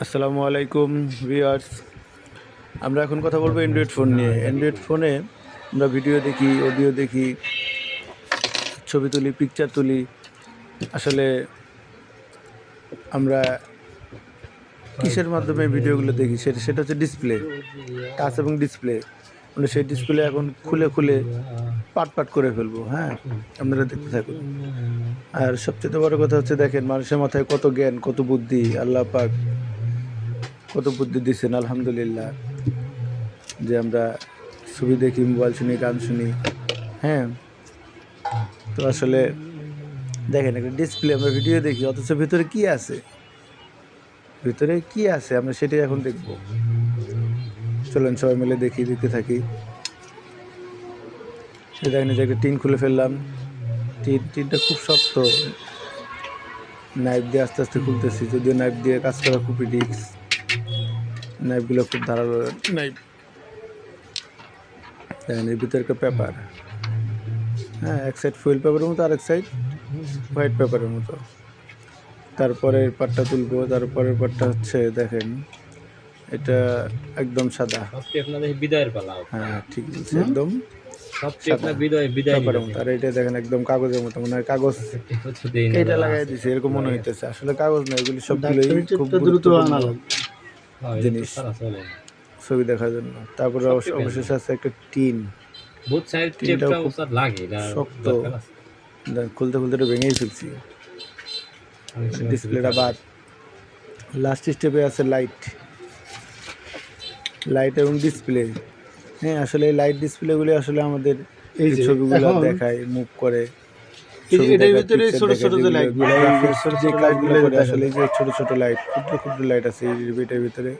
আসসালামু আলাইকুম ভিউয়ার্স। আমরা এখন কথা বলবো অ্যান্ড্রয়েড ফোন নিয়ে। অ্যান্ড্রয়েড ফোনে আমরা ভিডিও দেখি, অডিও দেখি, ছবি তুলি, পিকচার তুলি। আসলে আমরা কিসের মাধ্যমে ভিডিওগুলো দেখি সেটা হচ্ছে ডিসপ্লে, টাচ এবং ডিসপ্লে। মানে সেই ডিসপ্লে এখন খুলে খুলে পাট করে ফেলবো। হ্যাঁ, আপনারা দেখতে থাকুন। আর সবচেয়ে বড় কথা হচ্ছে, দেখেন মানুষের মাথায় কত জ্ঞান, কত বুদ্ধি, আল্লাহ পাক কত বুদ্ধি দিচ্ছেন আলহামদুলিল্লাহ, যে আমরা ছবি দেখি, মোবাইল শুনি, গান শুনি। হ্যাঁ, তো আসলে দেখেন একটা ডিসপ্লে, আমরা ভিডিও দেখি, অথচ ভিতরে কি আছে, আমরা সেটাই এখন দেখব। চলেন সবাই মিলে দেখতে থাকি। দেখেন যে একটা টিন খুলে ফেললাম। টিনটা খুব শক্ত, নাইফ দিয়ে আস্তে আস্তে খুলতেছি, যদিও নাইফ দিয়ে কাজ করা খুবই রিস্ক। নাইফগুলো খুব ধারালো নাইফ। দেখেন এর ভিতরে একটা পেপার। হ্যাঁ, এক সাইড ফুয়েল পেপারের মতো, আরেক সাইড হোয়াইট পেপারের মতো। তারপরের পাটটা তুলবো। তারপরের পাটটা হচ্ছে, দেখেন এটা একদম সাদা। বিদায়ের পালা। হ্যাঁ, ঠিক আছে, একদম বিদায়। আর এটা দেখেন একদম কাগজের মতো, মনে হয় কাগজ এটা লাগাই দিছে এরকম মনে হইতেছে। আসলে কাগজ না, এগুলি সবগুলোই খুব গুরুত্বপূর্ণ জিনিস ছবি দেখার জন্য। তারপরে অবশেষে আছে একটা টিন। শক্ত, খুলতে খুলতে এটা ভেঙেই ফেলছি। ডিসপ্লেটা বাদ। লাস্ট স্টেপে আছে লাইট এবং ডিসপ্লে। হ্যাঁ, আসলে এই লাইট ডিসপ্লেগুলি আসলে আমাদের এই ছবিগুলো দেখায়, মুভ করে। এটার ভিতরে ছোট ছোট যে লাইটগুলো, আসলে যে ছোট ছোট লাইট, ক্ষুদ্র লাইট আছে এটার ভিতরে,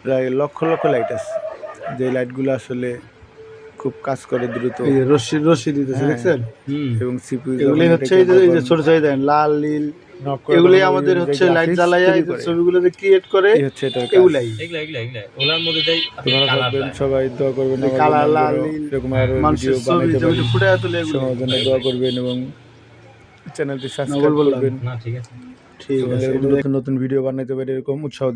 প্রায় লক্ষ লক্ষ লাইট আছে। যে লাইটগুলো আসলে খুব কাজ করে দ্রুত, রশ্মি দিতেছে, দেখছেন? এবং সিপিইউ এগুলি হচ্ছে এই যে ছোট ছোট দেন লাল নীল, এগুলি আমাদের হচ্ছে লাইট জ্বালায়া এই ছবিগুলো যে ক্রিয়েট করে, হচ্ছে এটা এগুলাই ওলার মধ্যে দেই। আপনারা থাকবেন, সবাই দোয়া করবেন, কালার লাল নীল এরকম আরো ভিডিও বানাইতে পারি, ফুটে তুলে এগুলোর জন্য দোয়া করবেন এবং চ্যানেলটি সাবস্ক্রাইব করবেন। না, ঠিক আছে, ঠিক আছে। নতুন ভিডিও বানাইতে পারি এরকম উৎসাহ